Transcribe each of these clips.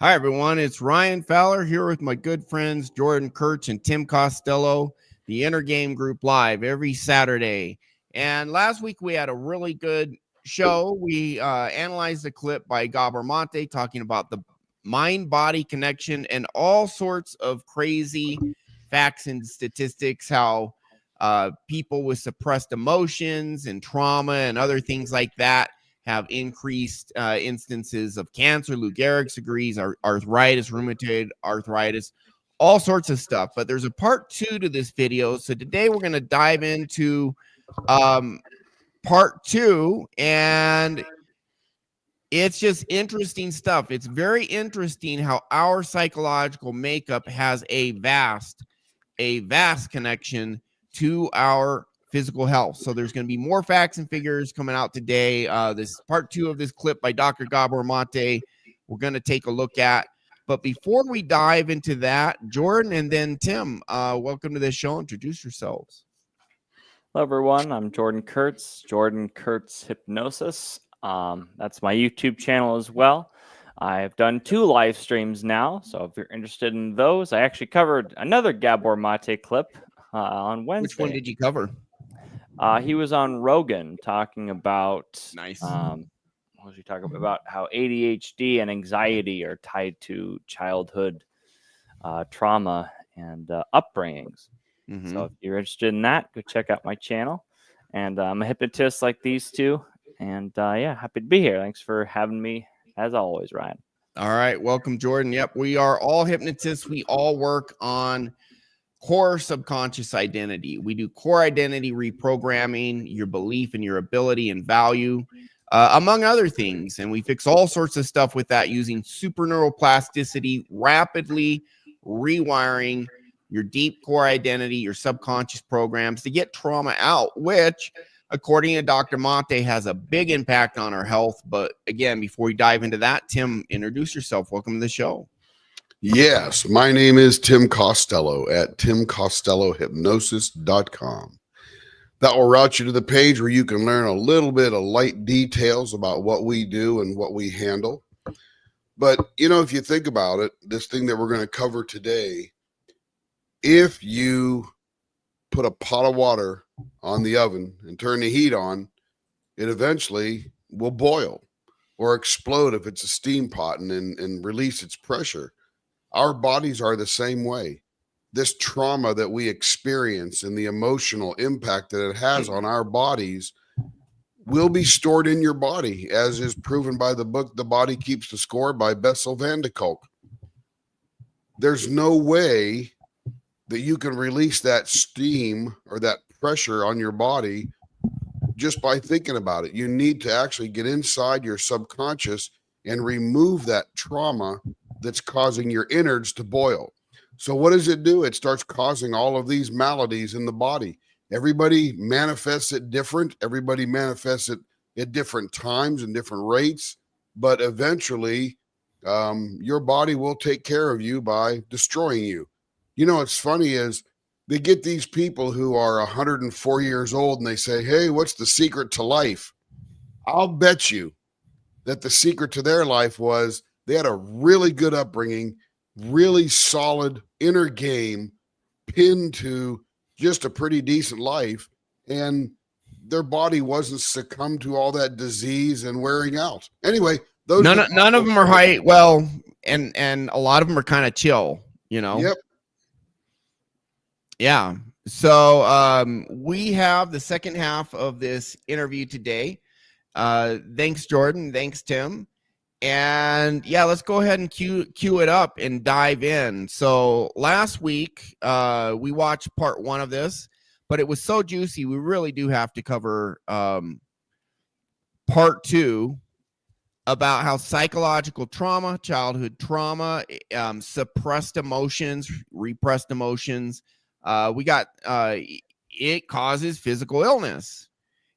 Hi, everyone. It's Ryan Fowler here with my good friends Jordan Kurtz and Tim Costello, the Inner Game Group live every Saturday. And last week we had a really good show. We analyzed a clip by Gabor Mate talking about the mind-body connection and all sorts of crazy facts and statistics, how people with suppressed emotions and trauma and other things like that have increased instances of cancer. Lou Gehrig's agrees, arthritis, rheumatoid arthritis, all sorts of stuff. But there's a part 2 to this video. So today we're going to dive into part 2, and it's just interesting stuff. It's very interesting how our psychological makeup has a vast connection to our physical health. So there's going to be more facts and figures coming out today. This part 2 of this clip by Dr. Gabor Mate, we're going to take a look at. But before we dive into that, Jordan and then Tim, welcome to the show. Introduce yourselves. Hello, everyone. I'm Jordan Kurtz, Jordan Kurtz Hypnosis. That's my YouTube channel as well. I've done 2 live streams now, so if you're interested in those, I actually covered another Gabor Mate clip on Wednesday. Which one did you cover? He was on Rogan talking about Nice. What was he talking about? How ADHD and anxiety are tied to childhood trauma and upbringings. So if you're interested in that, go check out my channel. And I'm a hypnotist like these two. And yeah, happy to be here. Thanks for having me, as always, Ryan. All right. Welcome, Jordan. Yep. We are all hypnotists. We all work on core subconscious identity. We do core identity reprogramming, your belief and your ability and value, among other things. And we fix all sorts of stuff with that using super neuroplasticity, rapidly rewiring your deep core identity, your subconscious programs to get trauma out, which, according to Dr. Mate, has a big impact on our health. But again, before we dive into that, Tim, introduce yourself. Welcome to the show. Yes, my name is Tim Costello at timcostellohypnosis.com. That will route you to the page where you can learn a little bit of light details about what we do and what we handle. But, you know, if you think about it, this thing that we're going to cover today, if you put a pot of water on the oven and turn the heat on, it eventually will boil or explode if it's a steam pot and release its pressure. Our bodies are the same way. This trauma that we experience and the emotional impact that it has on our bodies will be stored in your body, as is proven by the book, The Body Keeps the Score by Bessel van de Kolk. There's no way that you can release that steam or that pressure on your body just by thinking about it. You need to actually get inside your subconscious and remove that trauma that's causing your innards to boil. So what does it do? It starts causing all of these maladies in the body. Everybody manifests it different. Everybody manifests it at different times and different rates. But eventually, your body will take care of you by destroying you. You know, what's funny is they get these people who are 104 years old and they say, hey, what's the secret to life? I'll bet you that the secret to their life was they had a really good upbringing, really solid inner game, pinned to just a pretty decent life, and their body wasn't succumbed to all that disease and wearing out. Anyway, those none of them are high. Well, and a lot of them are kind of chill, you know? Yep. Yeah. So we have the second half of this interview today. Thanks, Jordan. Thanks, Tim. And yeah, let's go ahead and cue it up and dive in. So last week, we watched part 1 of this, but it was so juicy. We really do have to cover part 2 about how psychological trauma, childhood trauma, suppressed emotions, repressed emotions, it causes physical illness.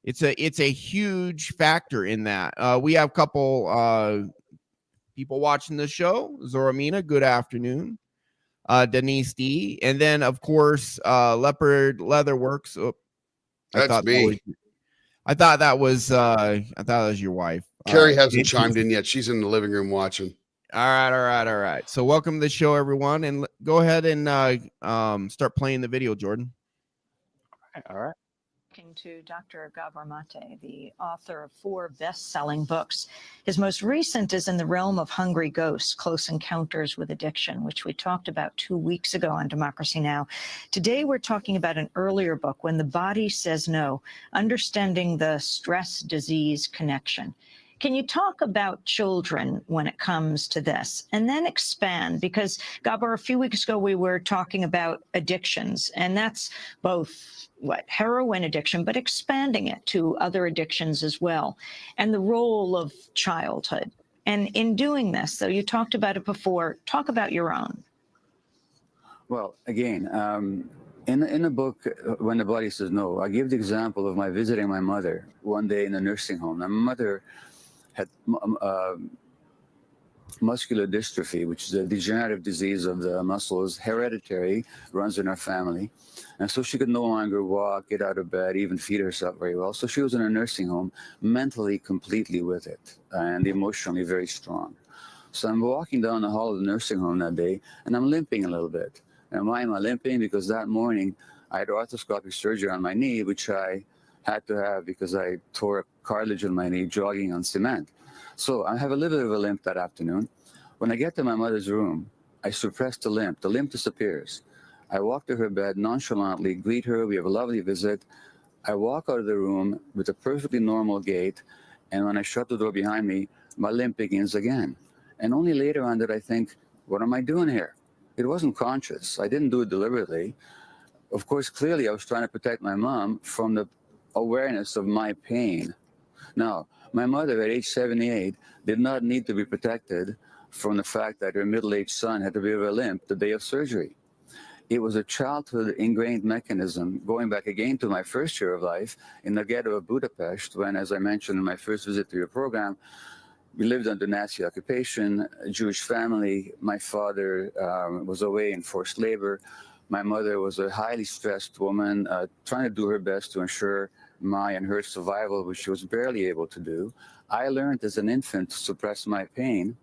It's a huge factor in that. We have a couple people watching the show. Zoramina, good afternoon. Denise D. And then, of course, Leopard Leatherworks. Oh, That's me. I thought that was your wife. Carrie hasn't chimed in yet. She's in the living room watching. All right. So welcome to the show, everyone, and go ahead and start playing the video, Jordan. All right. Talking to Dr. Gabor Mate, the author of 4 best-selling books. His most recent is in the realm of hungry ghosts, close encounters with addiction, which we talked about 2 weeks ago on Democracy Now! Today, we're talking about an earlier book, When the Body Says No, Understanding the Stress-Disease Connection. Can you talk about children when it comes to this, and then expand? Because, Gabor, a few weeks ago, we were talking about addictions, and that's both heroin addiction, but expanding it to other addictions as well, and the role of childhood. And in doing this, though, you talked about it before, talk about your own. Well, again, in the book, When the Body Says No, I give the example of my visiting my mother one day in a nursing home. Now, my mother had muscular dystrophy, which is a degenerative disease of the muscles, hereditary, runs in our family. And so she could no longer walk, get out of bed, even feed herself very well. So she was in a nursing home, mentally completely with it, and emotionally very strong. So I'm walking down the hall of the nursing home that day, and I'm limping a little bit. And why am I limping? Because that morning I had arthroscopic surgery on my knee, which I had to have because I tore a cartilage in my knee jogging on cement. So I have a little bit of a limp that afternoon. When I get to my mother's room, I suppress the limp. The limp disappears. I walk to her bed nonchalantly, greet her. We have a lovely visit. I walk out of the room with a perfectly normal gait. And when I shut the door behind me, my limp begins again. And only later on did I think, what am I doing here? It wasn't conscious. I didn't do it deliberately. Of course, clearly I was trying to protect my mom from the awareness of my pain. Now, my mother at age 78 did not need to be protected from the fact that her middle-aged son had a bit of a limp the day of surgery. It was a childhood ingrained mechanism, going back again to my first year of life in the ghetto of Budapest, when, as I mentioned in my first visit to your program, we lived under Nazi occupation, a Jewish family. My father was away in forced labor. My mother was a highly stressed woman, trying to do her best to ensure my and her survival, which she was barely able to do. I learned as an infant to suppress my pain,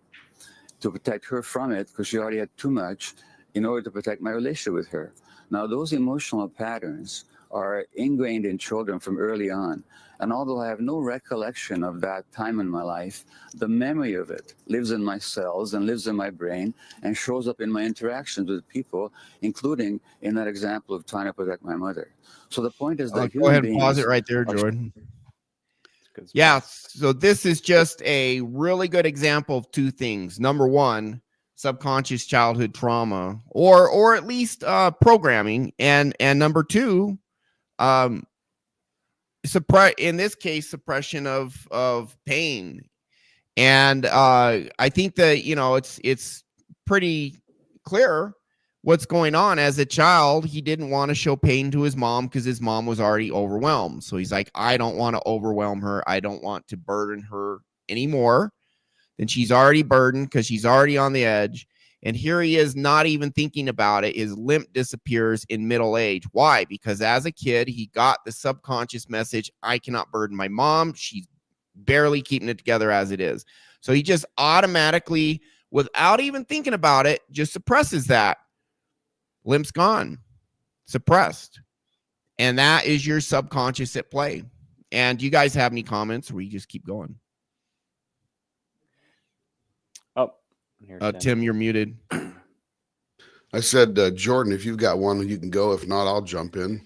to protect her from it, because she already had too much, in order to protect my relationship with her. Now, those emotional patterns are ingrained in children from early on. And although I have no recollection of that time in my life, the memory of it lives in my cells and lives in my brain and shows up in my interactions with people, including in that example of trying to protect my mother. So the point is that go ahead and pause it right there, Jordan. Yeah, so this is just a really good example of 2 things. Number 1, subconscious childhood trauma, or at least programming, and number 2, in this case, suppression of pain. And I think that, you know, it's pretty clear what's going on. As a child, he didn't want to show pain to his mom because his mom was already overwhelmed. So he's like, I don't want to overwhelm her. I don't want to burden her anymore than she's already burdened, because she's already on the edge. And here he is, not even thinking about it. His limp disappears in middle age. Why? Because as a kid, he got the subconscious message, I cannot burden my mom. She's barely keeping it together as it is. So he just automatically, without even thinking about it, just suppresses that. Limp's gone, suppressed. And that is your subconscious at play. And do you guys have any comments, or we just keep going? Tim, you're muted. I said, Jordan, if you've got one, you can go. If not, I'll jump in.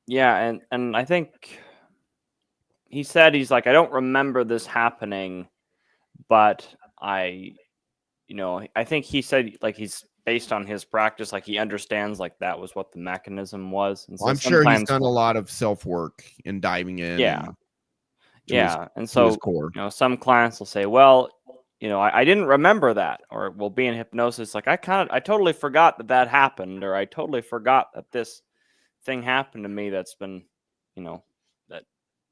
Yeah, and I think he said, he's like, I don't remember this happening, but I think he said, like, he's based on his practice, like he understands, like, that was what the mechanism was. And so I'm sure he's done a lot of self-work and diving in. Yeah. And so, you know, some clients will say, well, you know, I didn't remember that, or we'll be in hypnosis. Like, I totally forgot that happened, or I totally forgot that this thing happened to me that's been, you know, that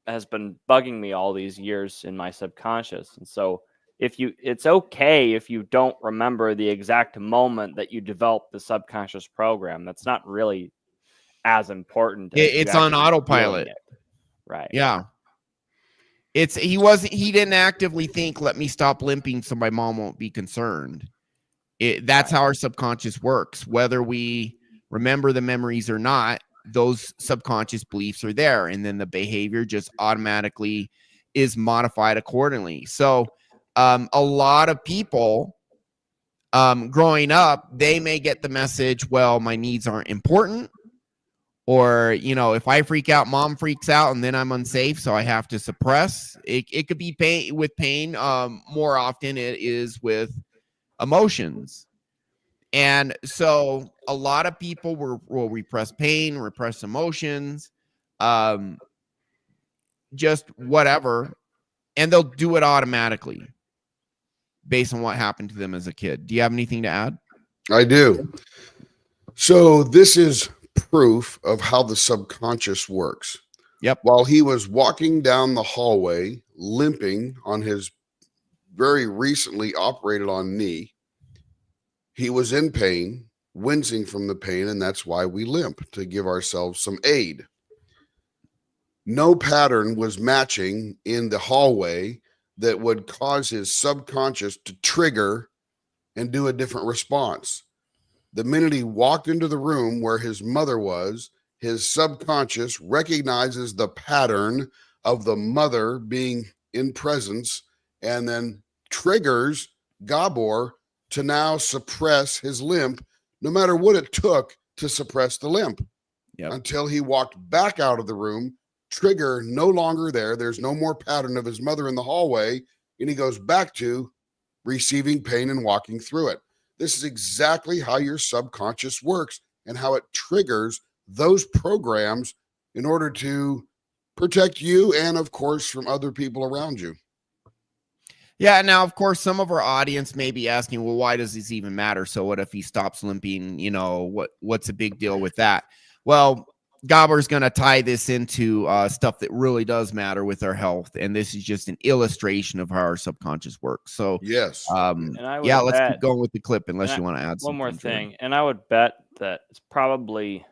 has been bugging me all these years in my subconscious. And so it's okay if you don't remember the exact moment that you developed the subconscious program. That's not really as important. It's on autopilot. Right. Yeah. He didn't actively think, let me stop limping so my mom won't be concerned. That's how our subconscious works. Whether we remember the memories or not, those subconscious beliefs are there. And then the behavior just automatically is modified accordingly. So a lot of people growing up, they may get the message, well, my needs aren't important. Or, if I freak out, mom freaks out, and then I'm unsafe, so I have to suppress. It could be pain. More often it is with emotions. And so a lot of people will repress pain, repress emotions, just whatever, and they'll do it automatically based on what happened to them as a kid. Do you have anything to add? I do. So this is proof of how the subconscious works. Yep. While he was walking down the hallway, limping on his very recently operated on knee, he was in pain, wincing from the pain, and that's why we limp, to give ourselves some aid. No pattern was matching in the hallway that would cause his subconscious to trigger and do a different response. The minute he walked into the room where his mother was, his subconscious recognizes the pattern of the mother being in presence and then triggers Gabor to now suppress his limp, no matter what it took to suppress the limp. Yep. Until he walked back out of the room, trigger no longer there. There's no more pattern of his mother in the hallway, and he goes back to receiving pain and walking through it. This is exactly how your subconscious works and how it triggers those programs in order to protect you and, of course, from other people around you. Yeah. Now, of course, some of our audience may be asking, well, why does this even matter? So what if he stops limping? What's a big deal with that? Well, Gabor's going to tie this into stuff that really does matter with our health. And this is just an illustration of how our subconscious works. So, yes. Let's keep going with the clip unless you want to add one more thing. Jordan. And I would bet that it's probably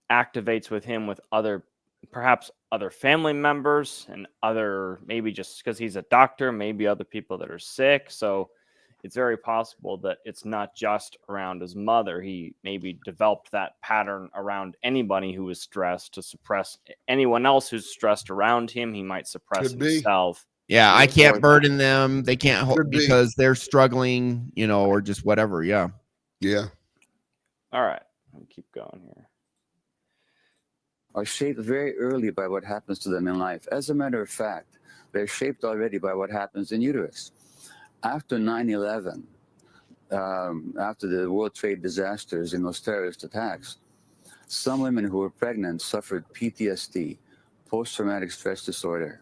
activates with him with perhaps other family members and maybe just because he's a doctor, maybe other people that are sick. So it's very possible that it's not just around his mother. He maybe developed that pattern around anybody who is stressed to suppress anyone else who's stressed around him. He might suppress himself. Yeah, I can't burden them. They can't hold because they're struggling, or just whatever. Yeah. Yeah. All right. I'll keep going here. Are shaped very early by what happens to them in life. As a matter of fact, they're shaped already by what happens in uterus. After 9/11, after the World Trade disasters and those terrorist attacks, some women who were pregnant suffered PTSD, post-traumatic stress disorder.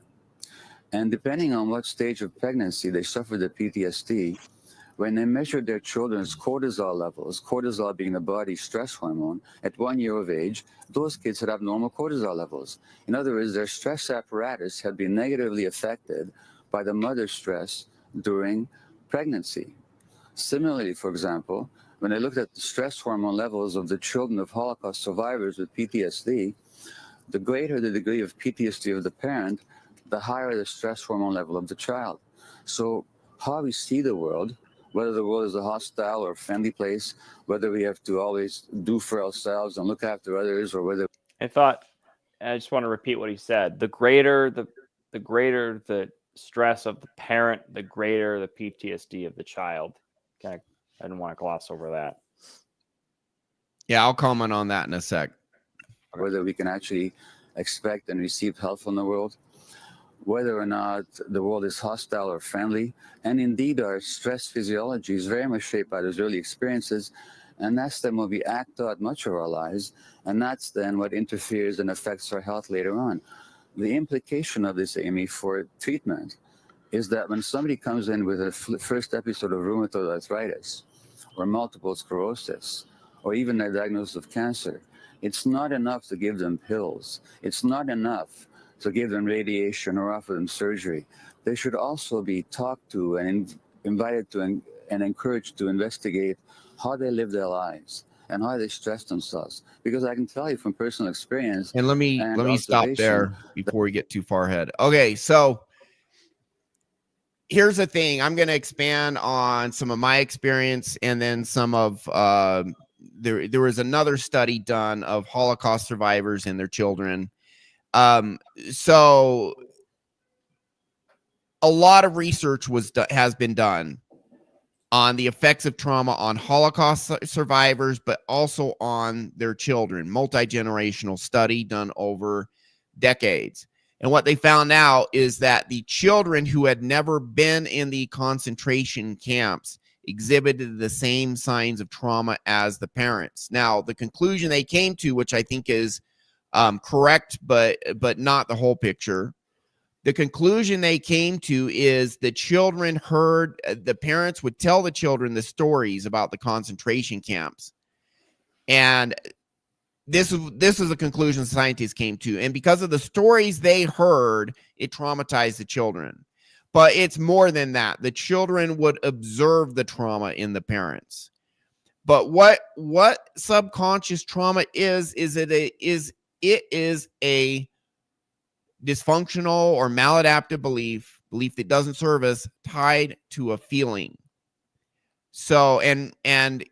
And depending on what stage of pregnancy they suffered the PTSD, when they measured their children's cortisol levels, cortisol being the body's stress hormone, at 1 year of age, those kids had abnormal cortisol levels. In other words, their stress apparatus had been negatively affected by the mother's stress during pregnancy. Similarly, for example, when they looked at the stress hormone levels of the children of Holocaust survivors with PTSD, the greater the degree of PTSD of the parent, the higher the stress hormone level of the child. So how we see the world, whether the world is a hostile or friendly place, whether we have to always do for ourselves and look after others, or whether I just want to repeat what he said. The greater the stress of the parent, the greater the PTSD of the child. Okay, I didn't want to gloss over that. Yeah, I'll comment on that in a sec. Whether we can actually expect and receive help from the world, whether or not the world is hostile or friendly. And indeed, our stress physiology is very much shaped by those early experiences. And that's then what we act out much of our lives. And that's then what interferes and affects our health later on. The implication of this, Amy, for treatment is that when somebody comes in with a first episode of rheumatoid arthritis or multiple sclerosis, or even a diagnosis of cancer, it's not enough to give them pills. It's not enough to give them radiation or offer them surgery. They should also be talked to and invited to and encouraged to investigate how they live their lives and how they stress themselves. Because I can tell you from personal experience. And let me stop there before we get too far ahead. Okay, so here's the thing. I'm going to expand on some of my experience, and then some of there was another study done of Holocaust survivors and their children. So a lot of research has been done on the effects of trauma on Holocaust survivors, but also on their children. Multi-generational study done over decades. And what they found out is that the children who had never been in the concentration camps exhibited the same signs of trauma as the parents. Now, the conclusion they came to, which I think is correct, but not the whole picture. The conclusion they came to is the children heard, the parents would tell the children the stories about the concentration camps. And this is a conclusion scientists came to. And because of the stories they heard, it traumatized the children. But it's more than that. The children would observe the trauma in the parents. But what subconscious trauma is it is a dysfunctional or maladaptive belief that doesn't serve us, tied to a feeling. So, and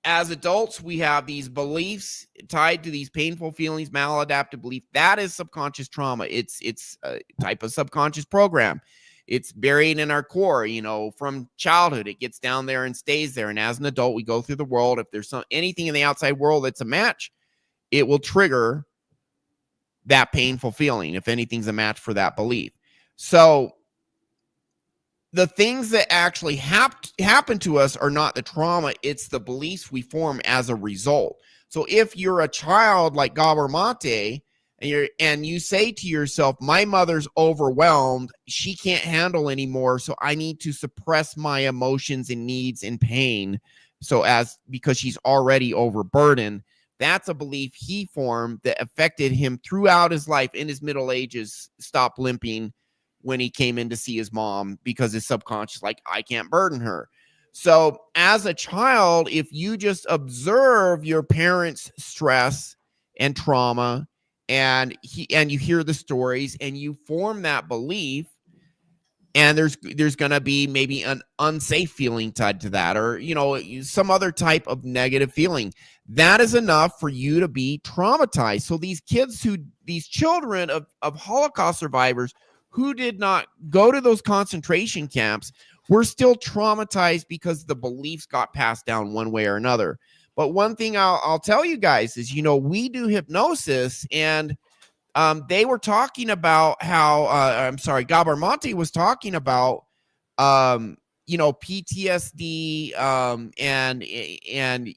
as adults, we have these beliefs tied to these painful feelings, maladaptive belief. That is subconscious trauma. It's a type of subconscious program. It's buried in our core, from childhood. It gets down there and stays there. And as an adult, we go through the world. If there's anything in the outside world that's a match, it will trigger that painful feeling, if anything's a match for that belief. So the things that actually happen to us are not the trauma, it's the beliefs we form as a result. So if you're a child like Gabor Mate, and you say to yourself, my mother's overwhelmed, she can't handle anymore, so I need to suppress my emotions and needs and pain because she's already overburdened. That's a belief he formed that affected him throughout his life. In his middle ages, stopped limping when he came in to see his mom, because his subconscious, like, I can't burden her. So as a child, if you just observe your parents' stress and trauma, and you hear the stories and you form that belief, and there's going to be maybe an unsafe feeling tied to that, or, some other type of negative feeling, that is enough for you to be traumatized. So these children of Holocaust survivors who did not go to those concentration camps were still traumatized because the beliefs got passed down one way or another. But one thing I'll tell you guys is, we do hypnosis, and they were talking about how, Gabor Mate was talking about, PTSD, and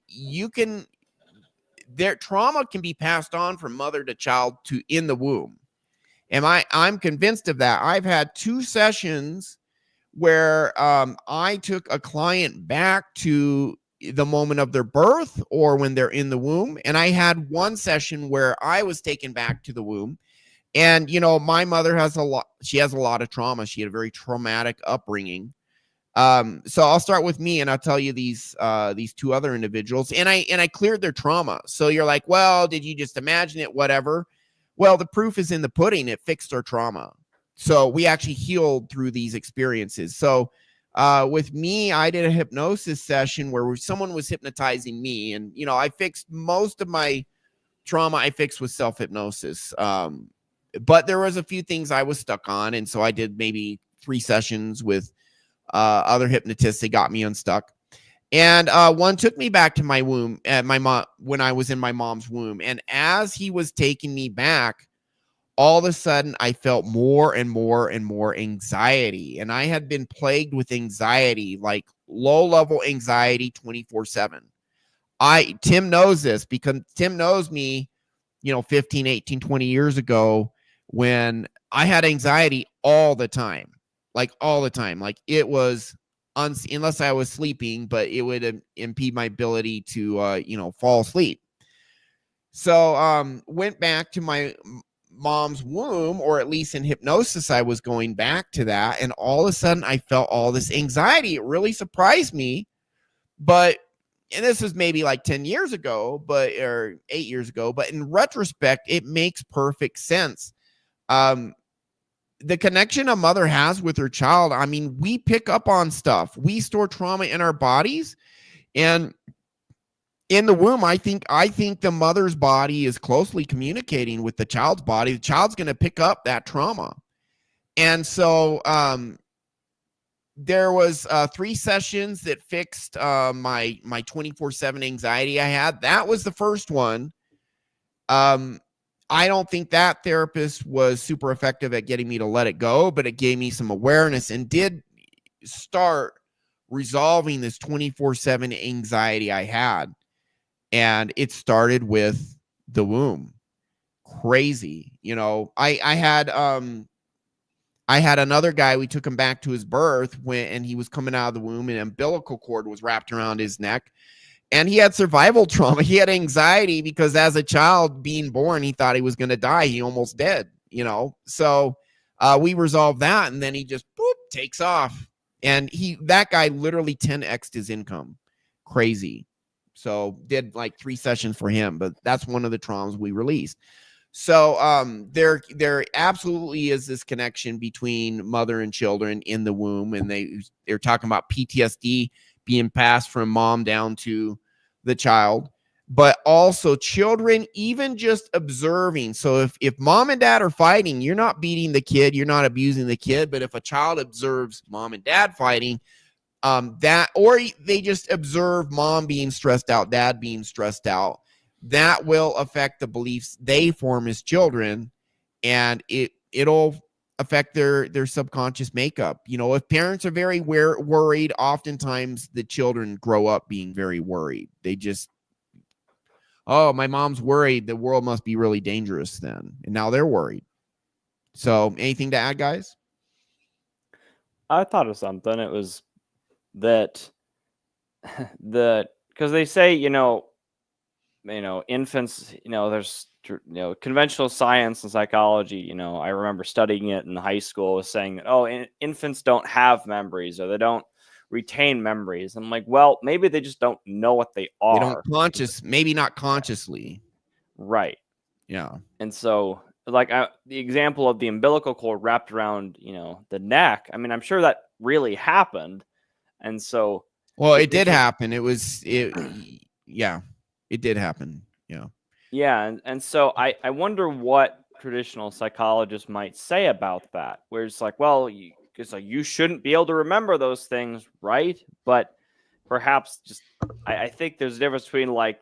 their trauma can be passed on from mother to child to in the womb. And I'm convinced of that. I've had 2 sessions where I took a client back to the moment of their birth or when they're in the womb. And I had 1 session where I was taken back to the womb. And, my mother has a lot of trauma. She had a very traumatic upbringing. So I'll start with me, and I'll tell you these 2 other individuals, and I cleared their trauma. So you're like, well, did you just imagine it? Whatever. Well, the proof is in the pudding. It fixed our trauma. So we actually healed through these experiences. So with me, I did a hypnosis session where someone was hypnotizing me, and I fixed most of my trauma. I fixed with self-hypnosis. But there was a few things I was stuck on, and so I did maybe 3 sessions with other hypnotists that got me unstuck. And one took me back to my womb, when I was in my mom's womb. And as he was taking me back, all of a sudden I felt more and more and more anxiety. And I had been plagued with anxiety, like low-level anxiety 24/7. Tim knows this, because Tim knows me, 15, 18, 20 years ago, when I had anxiety all the time. Like it was, unless I was sleeping, but it would impede my ability to, fall asleep. So went back to my mom's womb, or at least in hypnosis, I was going back to that. And all of a sudden I felt all this anxiety. It really surprised me. But and this is maybe like 10 years ago, or 8 years ago, but in retrospect, it makes perfect sense. The connection a mother has with her child, I mean, we pick up on stuff. We store trauma in our bodies, and in the womb, I think the mother's body is closely communicating with the child's body. The child's going to pick up that trauma. And so there was 3 sessions that fixed my 24/7 anxiety I had. That was the first one. I don't think that therapist was super effective at getting me to let it go, but it gave me some awareness and did start resolving this 24/7 anxiety I had. And it started with the womb. Crazy. You know, I had another guy, we took him back to his birth and he was coming out of the womb, and an umbilical cord was wrapped around his neck. And he had survival trauma. He had anxiety because as a child being born, he thought he was going to die. He almost dead, you know? So we resolved that, and then he just takes off. And that guy literally 10x'd his income. Crazy. So did like 3 sessions for him, but that's one of the traumas we released. So there absolutely is this connection between mother and children in the womb, and they're talking about PTSD being passed from mom down to the child, but also children even just observing. So if mom and dad are fighting, you're not beating the kid, you're not abusing the kid, but if a child observes mom and dad fighting, or they just observe mom being stressed out, dad being stressed out, that will affect the beliefs they form as children, and it'll affect their subconscious makeup. You know, if parents are very worried, oftentimes the children grow up being very worried. They just, oh, my mom's worried, the world must be really dangerous then. And now they're worried. So anything to add, guys? I thought of something. It was that because they say, infants, there's, conventional science and psychology, I remember studying it in high school, was saying that, infants don't have memories, or they don't retain memories. I'm like, well, maybe they just don't know what they are. They don't maybe not consciously. Right. Yeah. And so, like, the example of the umbilical cord wrapped around, the neck, I mean, I'm sure that really happened. And so, well, it did happen. Yeah, it did happen. Yeah. Yeah. And so I wonder what traditional psychologists might say about that, where it's like, well, you shouldn't be able to remember those things, right? But perhaps just, I think there's a difference between like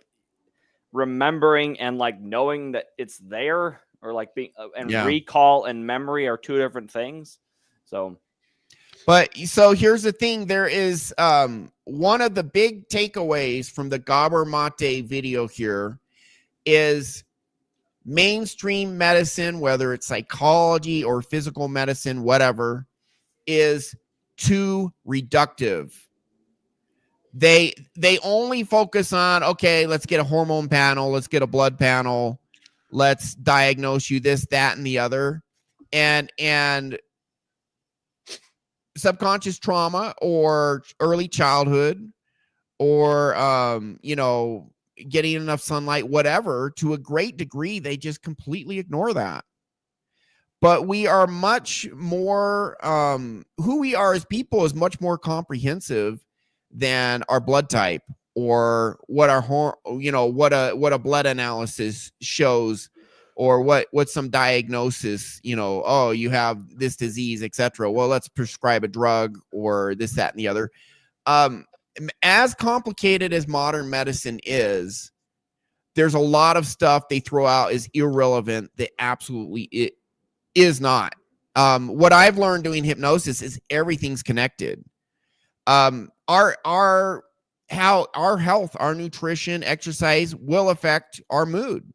remembering and like knowing that it's there, or like being recall and memory are 2 different things. So here's the thing. There is one of the big takeaways from the Gabor Mate video here is mainstream medicine, whether it's psychology or physical medicine, whatever, is too reductive. They only focus on, okay, let's get a hormone panel, let's get a blood panel, let's diagnose you this, that, and the other. And subconscious trauma or early childhood or getting enough sunlight, whatever, to a great degree, they just completely ignore that. But we are much more who we are as people is much more comprehensive than our blood type or what what a blood analysis shows, or what some diagnosis, you have this disease, etc. Well, let's prescribe a drug or this, that, and the other. As complicated as modern medicine is, there's a lot of stuff they throw out as irrelevant that absolutely it is not. What I've learned doing hypnosis is everything's connected. Our health, our nutrition, exercise will affect our mood.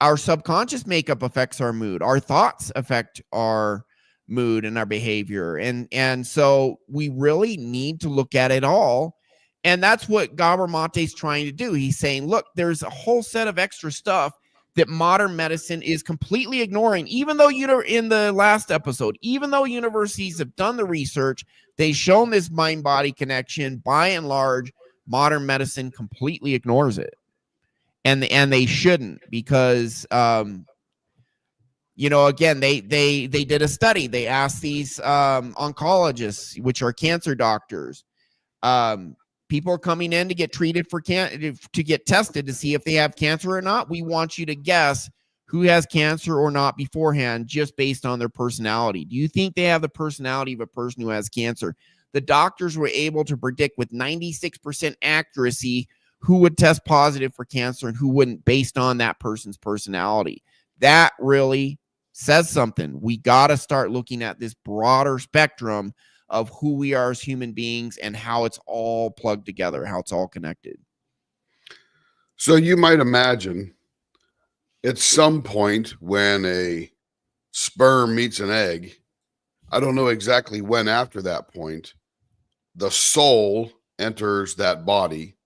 Our subconscious makeup affects our mood. Our thoughts affect our mood and our behavior. And so we really need to look at it all. And that's what Gabor Mate's trying to do. He's saying, look, there's a whole set of extra stuff that modern medicine is completely ignoring. Even though, in the last episode, even though universities have done the research, they've shown this mind-body connection, by and large, modern medicine completely ignores it. And they shouldn't, because you know, again, they did a study. They asked these oncologists, which are cancer doctors, people are coming in to get treated for to get tested to see if they have cancer or not. We want you to guess who has cancer or not beforehand, just based on their personality. Do you think they have the personality of a person who has cancer? The doctors were able to predict with 96% accuracy who would test positive for cancer and who wouldn't, based on that person's personality. That really says something. We got to start looking at this broader spectrum of who we are as human beings and how it's all plugged together, how it's all connected. So you might imagine at some point when a sperm meets an egg, I don't know exactly when after that point, the soul enters that body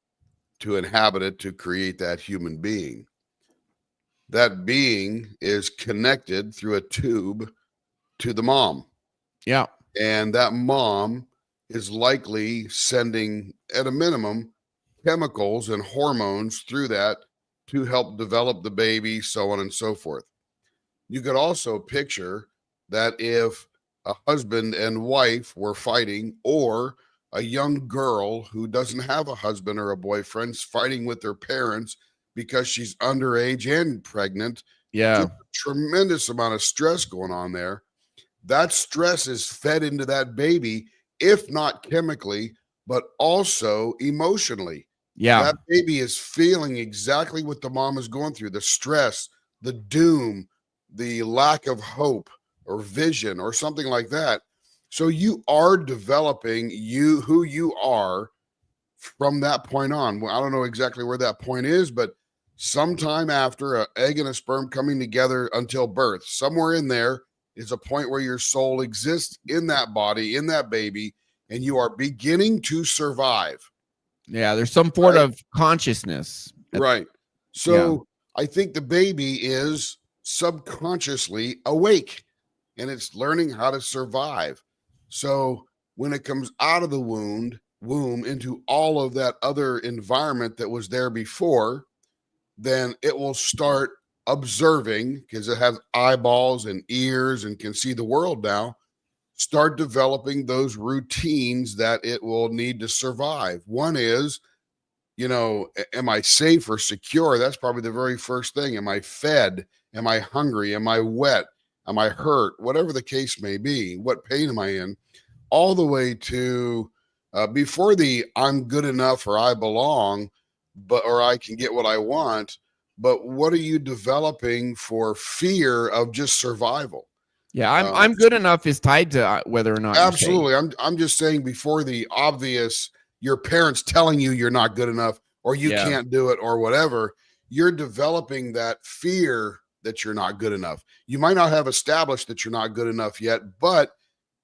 to inhabit it, to create that human being. That being is connected through a tube to the mom. Yeah. And that mom is likely sending, at a minimum, chemicals and hormones through that to help develop the baby, so on and so forth. You could also picture that if a husband and wife were fighting, or a young girl who doesn't have a husband or a boyfriend fighting with their parents because she's underage and pregnant. Yeah. Just a tremendous amount of stress going on there. That stress is fed into that baby, if not chemically, but also emotionally. Yeah. That baby is feeling exactly what the mom is going through, the stress, the doom, the lack of hope or vision or something like that. So you are developing who you are from that point on. Well, I don't know exactly where that point is, but sometime after an egg and a sperm coming together until birth, somewhere in there is a point where your soul exists in that body, in that baby, and you are beginning to survive. Yeah, there's some sort of consciousness. Right. So I think the baby is subconsciously awake, and it's learning how to survive. So when it comes out of the womb into all of that other environment that was there before, then it will start observing, because it has eyeballs and ears and can see the world now, start developing those routines that it will need to survive. One is, you know, am I safe or secure? That's probably the very first thing. Am I fed? Am I hungry? Am I wet? Am I hurt? Whatever the case may be, what pain am I in? All the way to before the I'm good enough or I belong, or I can get what I want. But what are you developing for fear of just survival? Yeah, I'm good enough is tied to whether or not. Absolutely. I'm just saying, before the obvious, your parents telling you you're not good enough or you can't do it or whatever, you're developing that fear that you're not good enough. You might not have established that you're not good enough yet, but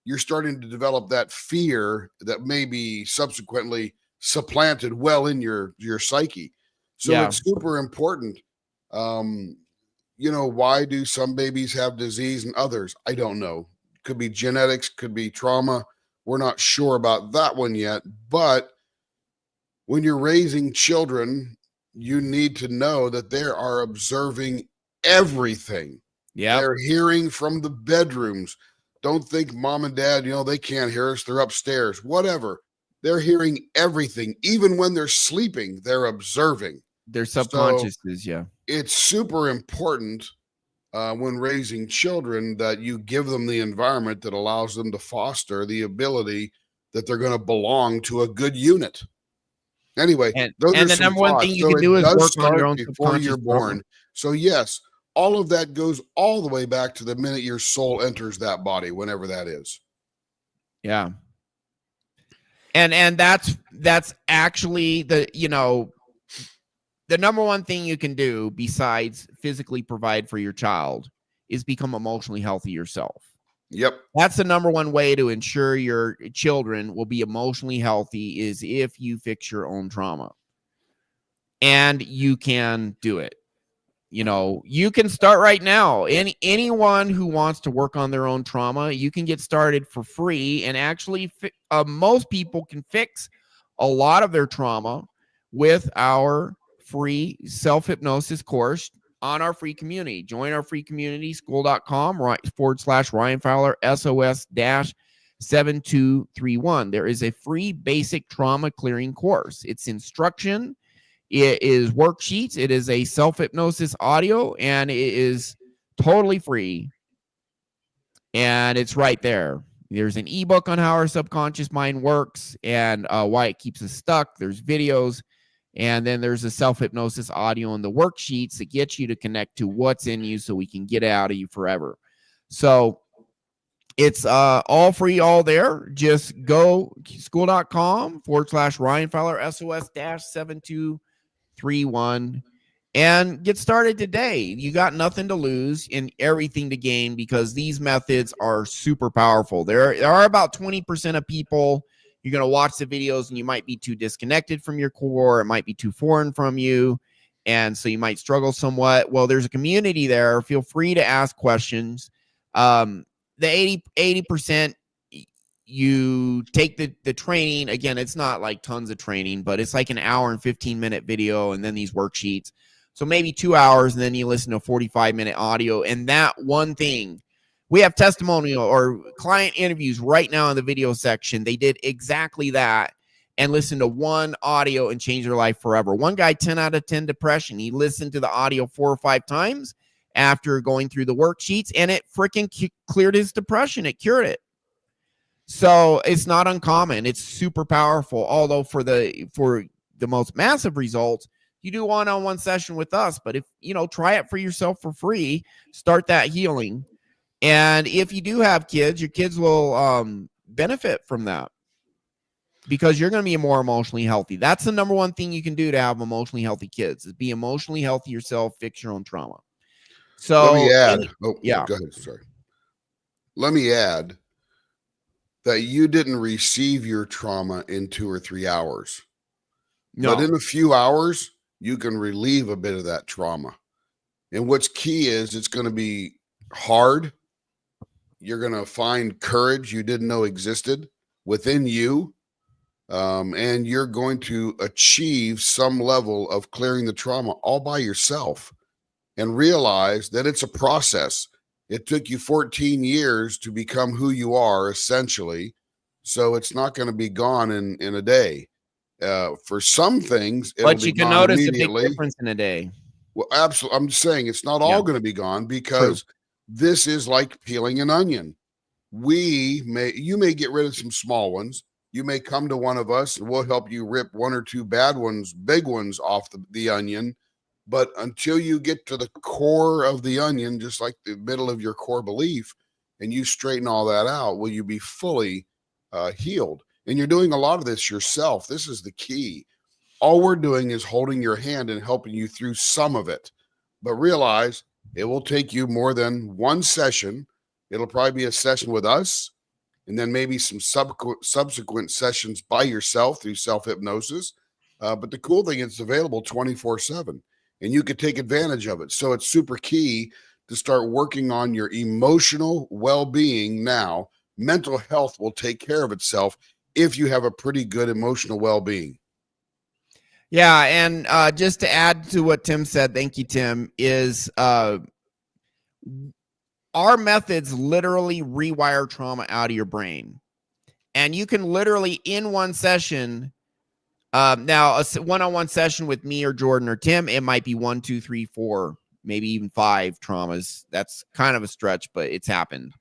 you're starting to develop that fear that may be subsequently supplanted well in your psyche. So it's super important. You know, why do some babies have disease and others? I don't know. Could be genetics, could be trauma. We're not sure about that one yet. But when you're raising children, you need to know that they are observing everything. Yeah. They're hearing from the bedrooms. Don't think mom and dad, you know, they can't hear us. They're upstairs, whatever. They're hearing everything. Even when they're sleeping, they're observing. Their subconsciouses, so it's super important when raising children that you give them the environment that allows them to foster the ability that they're going to belong to a good unit. Anyway, and the number one thing you can do is work on your own before you're born. So yes, all of that goes all the way back to the minute your soul enters that body, whenever that is. Yeah. And that's actually the, you know, the number one thing you can do besides physically provide for your child is become emotionally healthy yourself. Yep. That's the number one way to ensure your children will be emotionally healthy, is if you fix your own trauma. And you can do it. You know, you can start right now. Anyone who wants to work on their own trauma, you can get started for free. And actually, most people can fix a lot of their trauma with our free self-hypnosis course on our free community. Join our free community, school.com/RyanFowlerSOS-7231. There is a free basic trauma clearing course. It's instruction. It is worksheets. It is a self-hypnosis audio, and it is totally free. And it's right there. There's an ebook on how our subconscious mind works and why it keeps us stuck. There's videos. And then there's a self-hypnosis audio and the worksheets that get you to connect to what's in you so we can get it out of you forever. So it's all free, all there. Just go school.com/RyanFowlerSOS-7231 and get started today. You got nothing to lose and everything to gain because these methods are super powerful. There are about 20% of people. You're going to watch the videos and you might be too disconnected from your core. It might be too foreign from you. And so you might struggle somewhat. Well, there's a community there. Feel free to ask questions. The 80%, you take the training. Again, it's not like tons of training, but it's like an hour and 15-minute video and then these worksheets. So maybe 2 hours and then you listen to a 45-minute audio. And that one thing, we have testimonial or client interviews right now in the video section. They did exactly that and listened to one audio and changed their life forever. One guy, 10 out of 10 depression. He listened to the audio 4 or 5 times after going through the worksheets, and it freaking cleared his depression. It cured it. So it's not uncommon. It's super powerful. Although for the most massive results, you do one-on-one session with us. But if try it for yourself for free, start that healing. And if you do have kids, your kids will benefit from that because you're going to be more emotionally healthy. That's the number one thing you can do to have emotionally healthy kids is be emotionally healthy yourself, fix your own trauma. So let me add. Go ahead. Sorry. Let me add that you didn't receive your trauma in 2 or 3 hours. No. But in a few hours, you can relieve a bit of that trauma. And what's key is it's going to be hard. You're going to find courage you didn't know existed within you. And you're going to achieve some level of clearing the trauma all by yourself and realize that it's a process. It took you 14 years to become who you are, essentially. So it's not going to be gone in a day. For some things, but you can notice a big difference in a day. Well, absolutely. I'm just saying it's not all going to be gone because this is like peeling an onion. You may get rid of some small ones. You may come to one of us and we'll help you rip 1 or 2 bad ones, big ones off the onion. But until you get to the core of the onion, just like the middle of your core belief, and you straighten all that out, will you be fully healed? And you're doing a lot of this yourself. This is the key. All we're doing is holding your hand and helping you through some of it. But realize it will take you more than one session. It'll probably be a session with us, and then maybe some subsequent sessions by yourself through self-hypnosis. But the cool thing is it's available 24/7, and you could take advantage of it. So it's super key to start working on your emotional well-being now. Mental health will take care of itself if you have a pretty good emotional well-being. Yeah, and just to add to what Tim said, thank you, Tim, is our methods literally rewire trauma out of your brain. And you can literally, in one session, now a one-on-one session with me or Jordan or Tim, it might be 1, 2, 3, 4, maybe even 5 traumas. That's kind of a stretch, but it's happened.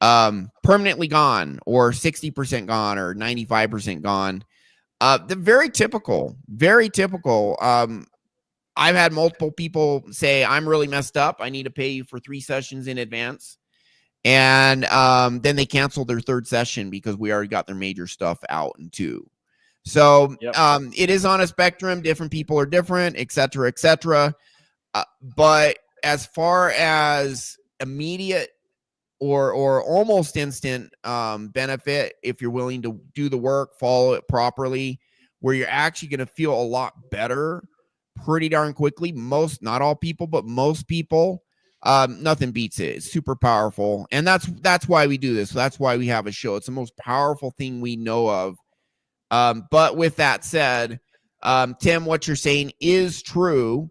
Permanently gone or 60% gone or 95% gone. They're very typical, very typical. I've had multiple people say, I'm really messed up. I need to pay you for 3 sessions in advance. And then they cancel their 3rd session because we already got their major stuff out in 2. So it is on a spectrum. Different people are different, et cetera, et cetera. But as far as immediate or almost instant benefit, if you're willing to do the work, follow it properly, where you're actually going to feel a lot better pretty darn quickly. Not all people, but most people, nothing beats it. It's super powerful. And that's why we do this. That's why we have a show. It's the most powerful thing we know of But with that said, Tim, what you're saying is true,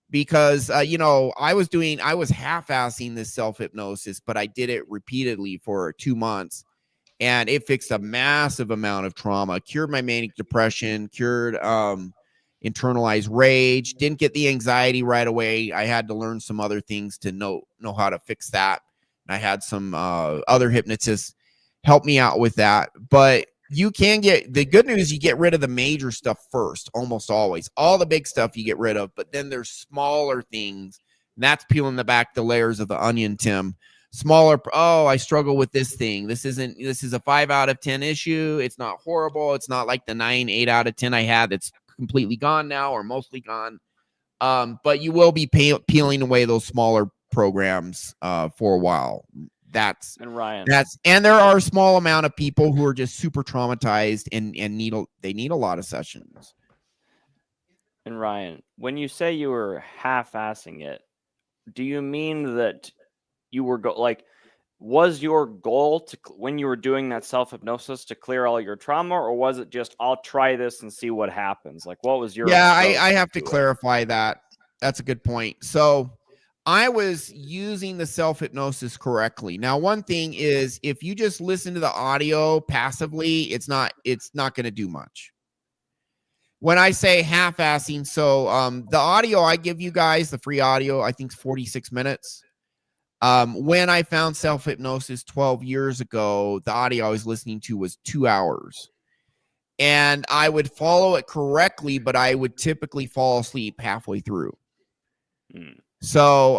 because I was half-assing this self-hypnosis, but I did it repeatedly for 2 months, and it fixed a massive amount of trauma, cured my manic depression, cured internalized rage, didn't get the anxiety right away. I had to learn some other things to know how to fix that. And I had some other hypnotists help me out with that. But you can the good news, you get rid of the major stuff first, almost always. All the big stuff you get rid of, but then there's smaller things. And that's peeling back the layers of the onion, Tim. Smaller, I struggle with this thing. This is a 5 out of 10 issue. It's not horrible. It's not like the 8 out of 10 I had that's completely gone now or mostly gone. But you will be peeling away those smaller programs for a while. And Ryan, and there are a small amount of people who are just super traumatized and need a lot of sessions. And Ryan, when you say you were half-assing it, do you mean that you were was your goal to, when you were doing that self-hypnosis, to clear all your trauma, or was it just, I'll try this and see what happens? Like, what was your I have to clarify that. That's a good point. So I was using the self-hypnosis correctly. Now, one thing is, if you just listen to the audio passively, it's not going to do much. When I say half-assing, so the audio I give you guys, the free audio, I think is 46 minutes. When I found self-hypnosis 12 years ago, the audio I was listening to was 2 hours. And I would follow it correctly, but I would typically fall asleep halfway through. So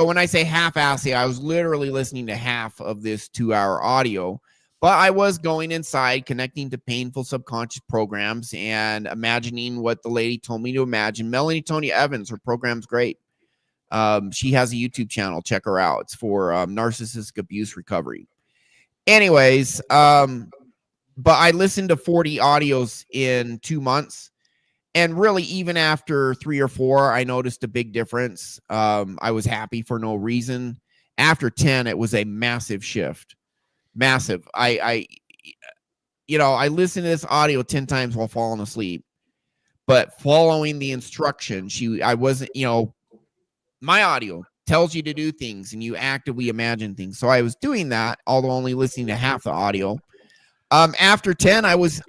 when I say half-assing, I was literally listening to half of this 2-hour audio, but I was going inside, connecting to painful subconscious programs and imagining what the lady told me to imagine. Melanie Tonia Evans, her program's great. She has a YouTube channel. Check her out. It's for narcissistic abuse recovery. Anyways, but I listened to 40 audios in 2 months. And really, even after 3 or 4, I noticed a big difference. I was happy for no reason. After 10, it was a massive shift. Massive. I listened to this audio 10 times while falling asleep. But following the instruction, I wasn't, my audio tells you to do things and you actively imagine things. So I was doing that, although only listening to half the audio. After 10, I was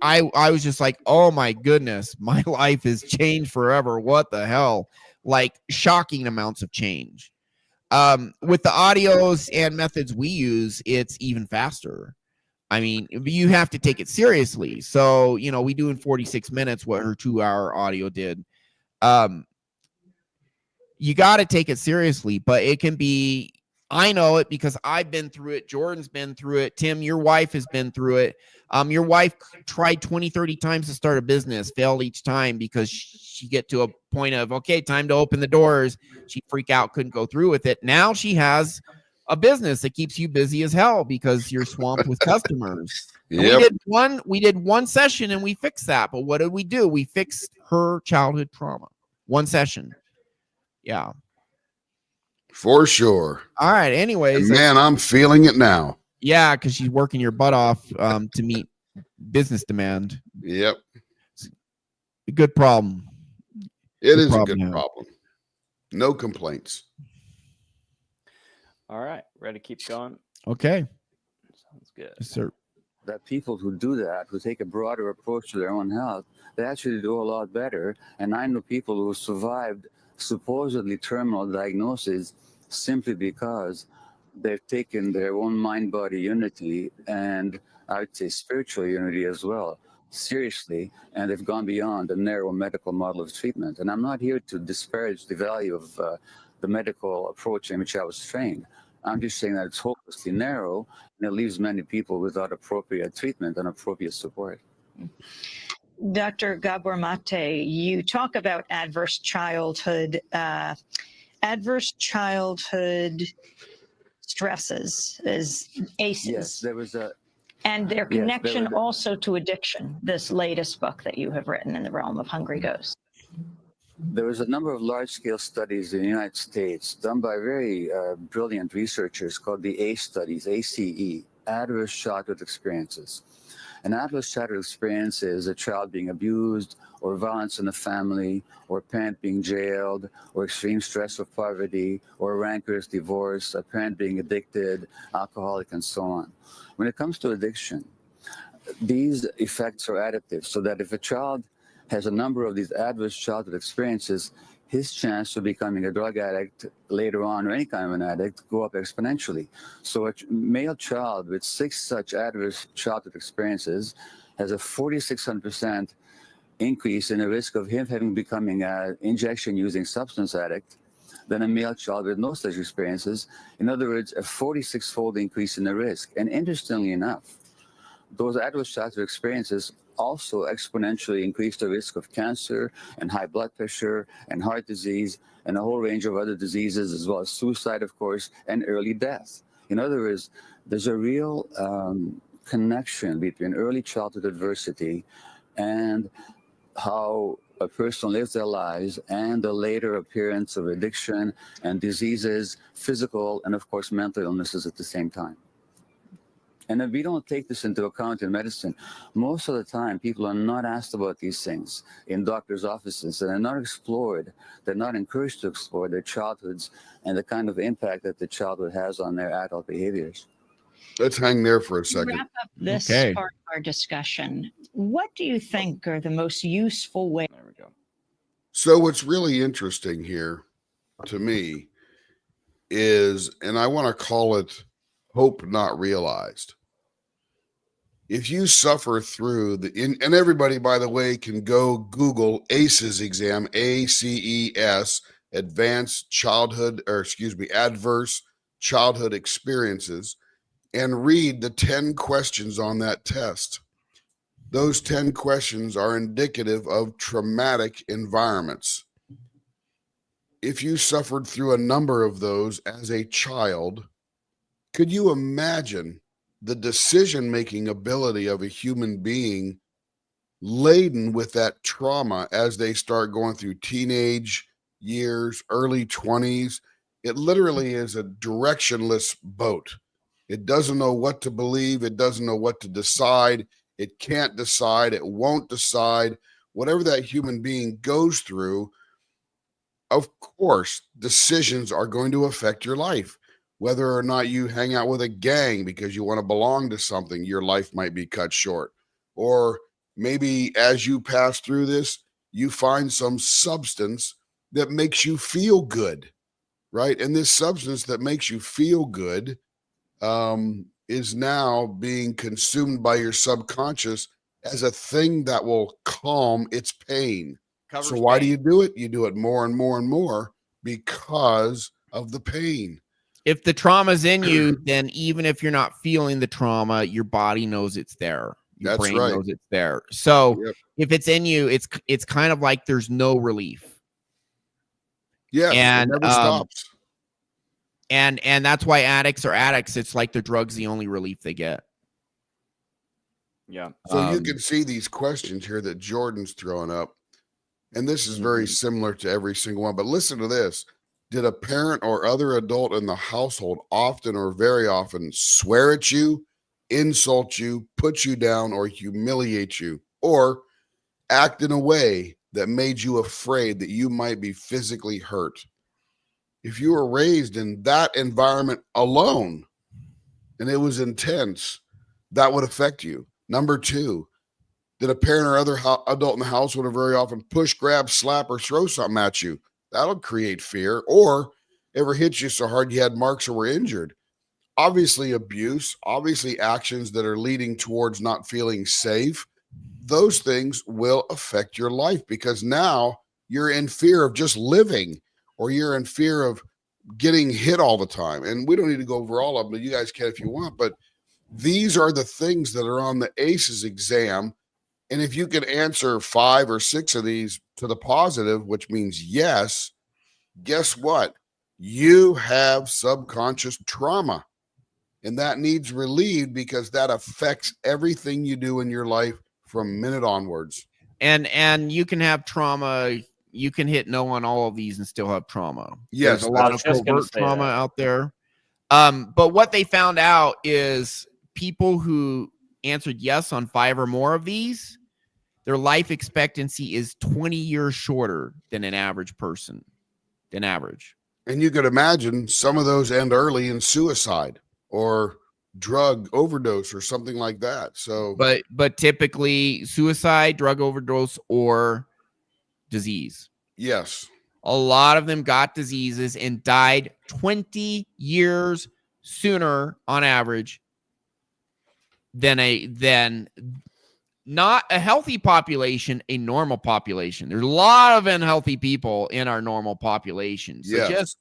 just like, oh my goodness, my life has changed forever. What the hell? Like, shocking amounts of change. With the audios and methods we use, it's even faster. I mean, you have to take it seriously. So, we do in 46 minutes what her 2-hour audio did. You got to take it seriously, but it can be, I know it because I've been through it. Jordan's been through it. Tim, your wife has been through it. Your wife tried 20, 30 times to start a business, failed each time because she get to a point of, okay, time to open the doors. She'd freak out, couldn't go through with it. Now she has a business that keeps you busy as hell because you're swamped with customers. Yep. We did one session and we fixed that. But what did we do? We fixed her childhood trauma. One session. Yeah. For sure. All right. Anyways. And man, I'm feeling it now. Yeah, because she's working your butt off to meet business demand. Yep. It's a good problem. It is a good problem. No complaints. All right. Ready to keep going? Okay. Sounds good. Yes, sir. That people who do that, who take a broader approach to their own health, they actually do a lot better. And I know people who survived supposedly terminal diagnoses simply because they've taken their own mind-body unity and I would say spiritual unity as well seriously, and they've gone beyond the narrow medical model of treatment. And I'm not here to disparage the value of the medical approach in which I was trained. I'm just saying that it's hopelessly narrow and it leaves many people without appropriate treatment and appropriate support. Dr. Gabor Mate, you talk about adverse childhood stresses as ACEs. Yes, there was a... And their connection also to addiction, this latest book that you have written in the realm of Hungry Ghosts. There was a number of large-scale studies in the United States done by very brilliant researchers called the ACE studies, ACE, Adverse Childhood Experiences. An adverse childhood experience is a child being abused, or violence in the family, or a parent being jailed, or extreme stress of poverty, or a rancorous divorce, a parent being addicted, alcoholic, and so on. When it comes to addiction, these effects are additive, so that if a child has a number of these adverse childhood experiences, his chance of becoming a drug addict later on, or any kind of an addict, go up exponentially. So a male child with 6 such adverse childhood experiences has a 4,600% increase in the risk of him becoming an injection-using substance addict than a male child with no such experiences. In other words, a 46-fold increase in the risk. And interestingly enough, those adverse childhood experiences also exponentially increase the risk of cancer and high blood pressure and heart disease and a whole range of other diseases, as well as suicide, of course, and early death. In other words, there's a real connection between early childhood adversity and how a person lives their lives and the later appearance of addiction and diseases, physical and, of course, mental illnesses at the same time. And if we don't take this into account in medicine, most of the time people are not asked about these things in doctors' offices, and they're not explored. They're not encouraged to explore their childhoods and the kind of impact that the childhood has on their adult behaviors. Let's hang there for a To second. wrap up this part of our discussion, what do you think are the most useful ways? There we go. So what's really interesting here to me is, and I want to call it hope not realized. If you suffer through and everybody, by the way, can go Google ACEs exam, ACES, adverse childhood experiences, and read the 10 questions on that test. Those 10 questions are indicative of traumatic environments. If you suffered through a number of those as a child, could you imagine the decision-making ability of a human being laden with that trauma as they start going through teenage years, early 20s? It literally is a directionless boat. It doesn't know what to believe. It doesn't know what to decide. It can't decide. It won't decide. Whatever that human being goes through, of course, decisions are going to affect your life. Whether or not you hang out with a gang because you want to belong to something, your life might be cut short. Or maybe as you pass through this, you find some substance that makes you feel good, right? And this substance that makes you feel good is now being consumed by your subconscious as a thing that will calm its pain. So why do you do it? You do it more and more and more because of the pain. If the trauma's in you, then even if you're not feeling the trauma, your body knows it's there. Your brain knows it's there. So if it's in you, it's kind of like there's no relief. Yeah, and it never stops. And that's why addicts are addicts. It's like the drug's the only relief they get. Yeah. So you can see these questions here that Jordan's throwing up. And this is very similar to every single one. But listen to this. Did a parent or other adult in the household often or very often swear at you, insult you, put you down, or humiliate you, or act in a way that made you afraid that you might be physically hurt? If you were raised in that environment alone and it was intense, that would affect you. Number 2, did a parent or other adult in the household very often push, grab, slap, or throw something at you? That'll create fear. Or ever hit you so hard you had marks or were injured? Obviously abuse, obviously actions that are leading towards not feeling safe. Those things will affect your life because now you're in fear of just living, or you're in fear of getting hit all the time. And we don't need to go over all of them, but you guys can if you want. But these are the things that are on the ACEs exam. And if you can answer 5 or 6 of these to the positive, which means yes, guess what? You have subconscious trauma, and that needs relieved because that affects everything you do in your life from minute onwards. And you can have trauma. You can hit no on all of these and still have trauma. Yes, there's a lot of covert trauma out there. But what they found out is people who answered yes on 5 or more of these, their life expectancy is 20 years shorter than an average person, than average. And you could imagine some of those end early in suicide or drug overdose or something like that. So, but typically suicide, drug overdose, or disease. yes, a lot of them got diseases and died 20 years sooner on average than not a healthy population, a normal population. There's a lot of unhealthy people in our normal population. So yes.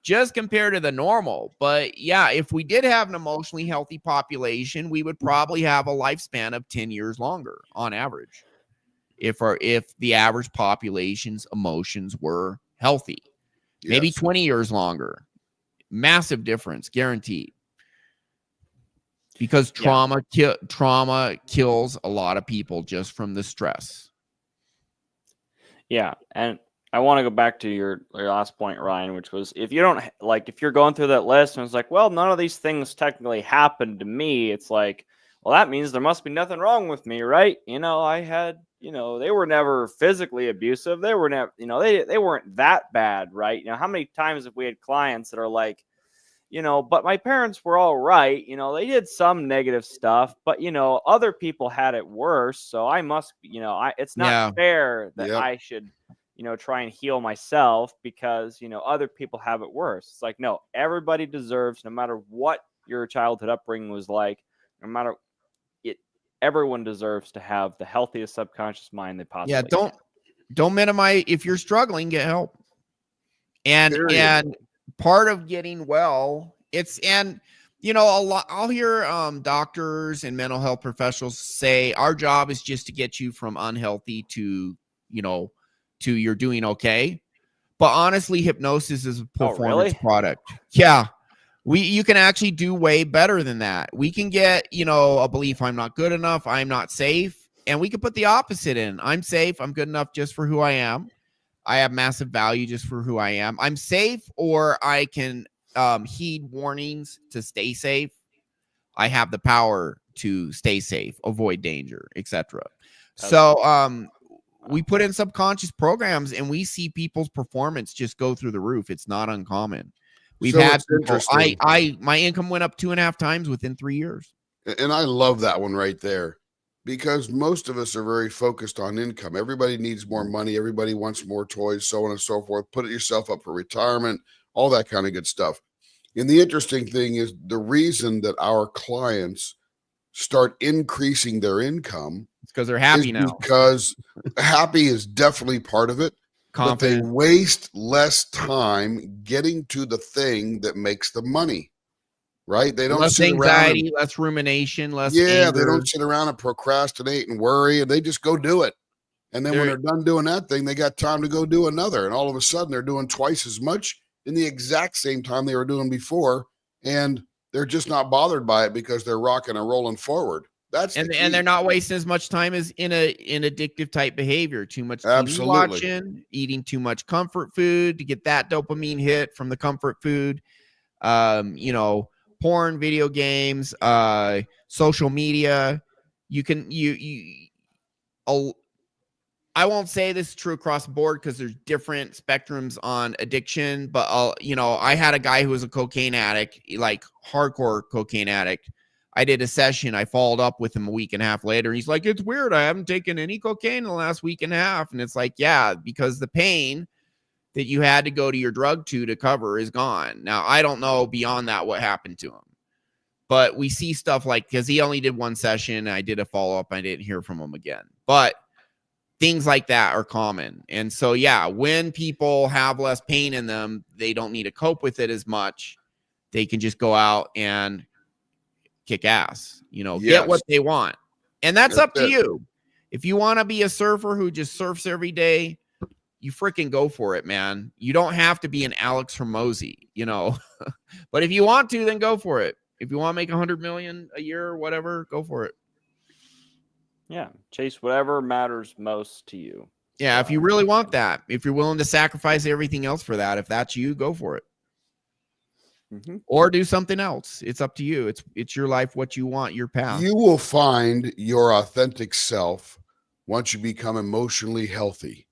just compared to the normal. But yeah, if we did have an emotionally healthy population, we would probably have a lifespan of 10 years longer on average. If the average population's emotions were healthy, maybe 20 years longer. Massive difference, guaranteed. Because trauma kills a lot of people just from the stress. Yeah, and I want to go back to your last point, Ryan, which was if you're going through that list and it's like, well, none of these things technically happened to me. It's like, well, that means there must be nothing wrong with me, right? I had, they were never physically abusive. They were never, they weren't that bad, right? How many times have we had clients that are like, but my parents were all right. They did some negative stuff, but, other people had it worse. So I must, it's not fair that I should, try and heal myself because, other people have it worse. It's like, no, everybody deserves, no matter what your childhood upbringing was like, no matter it, everyone deserves to have the healthiest subconscious mind they possibly can. Don't minimize. If you're struggling, get help. And part of getting well, I'll hear doctors and mental health professionals say our job is just to get you from unhealthy to you're doing okay. But honestly, hypnosis is a performance product. Yeah. You can actually do way better than that. We can get, a belief I'm not good enough, I'm not safe, and we can put the opposite in. I'm safe, I'm good enough just for who I am. I have massive value just for who I am. I'm safe, or I can heed warnings to stay safe. I have the power to stay safe, avoid danger, etc. So we put in subconscious programs and we see people's performance just go through the roof. It's not uncommon. We've had people, my income went up 2.5 times within 3 years. And I love that one right there, because most of us are very focused on income. Everybody needs more money. Everybody wants more toys, so on and so forth. Put yourself up for retirement, all that kind of good stuff. And the interesting thing is the reason that our clients start increasing their income, it's because they're happy now. Because happy is definitely part of it. Confident. But they waste less time getting to the thing that makes the money. Right? They don't less sit anxiety, around less rumination, less anger. They don't sit around and procrastinate and worry, and they just go do it. And then when they're done doing that thing, they got time to go do another. And all of a sudden they're doing twice as much in the exact same time they were doing before. And they're just not bothered by it because they're rocking and rolling forward. And they're not wasting as much time as in addictive type behavior. Too much TV watching, eating too much comfort food to get that dopamine hit from the comfort food. Porn, video games, social media. I won't say this is true across the board because there's different spectrums on addiction, but I had a guy who was a cocaine addict, like hardcore cocaine addict. I did a session. I followed up with him a week and a half later. He's like, it's weird. I haven't taken any cocaine in the last week and a half. And it's like, yeah, because the pain that you had to go to your drug to cover is gone. Now, I don't know beyond that what happened to him. But we see stuff like, because he only did one session. I did a follow-up. I didn't hear from him again. But things like that are common. And so, yeah, when people have less pain in them, they don't need to cope with it as much. They can just go out and kick ass, get what they want. And that's up to you. If you want to be a surfer who just surfs every day, you freaking go for it, man. You don't have to be an Alex Hormozy, but if you want to, then go for it. If you want to make $100 million a year or whatever, go for it. Yeah. Chase whatever matters most to you. Yeah. If you really want that, if you're willing to sacrifice everything else for that, if that's you, go for it. or do something else. It's up to you. It's your life, what you want, your path. You will find your authentic self once you become emotionally healthy.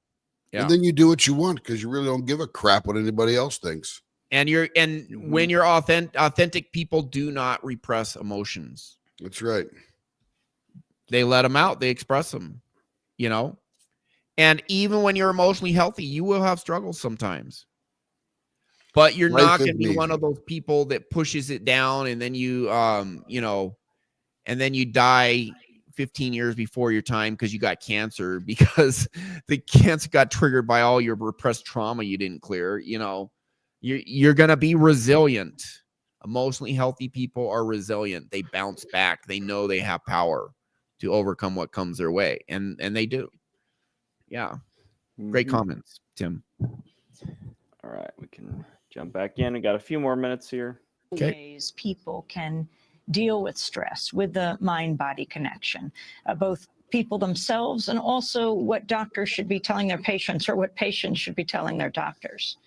Yeah. And then you do what you want because you really don't give a crap what anybody else thinks. And when you're authentic, people do not repress emotions. That's right. They let them out. They express them, you know. And even when you're emotionally healthy, you will have struggles sometimes. But you're not going to be one of those people that pushes it down and then you die 15 years before your time because you got cancer, because the cancer got triggered by all your repressed trauma you didn't clear. You know, you're going to be resilient. Emotionally healthy people are resilient. They bounce back. They know they have power to overcome what comes their way. And they do. Yeah. Great comments, Tim. All right. We can jump back in. We got a few more minutes here. Okay. Ways people can deal with stress with the mind-body connection, both people themselves and also what doctors should be telling their patients or what patients should be telling their doctors.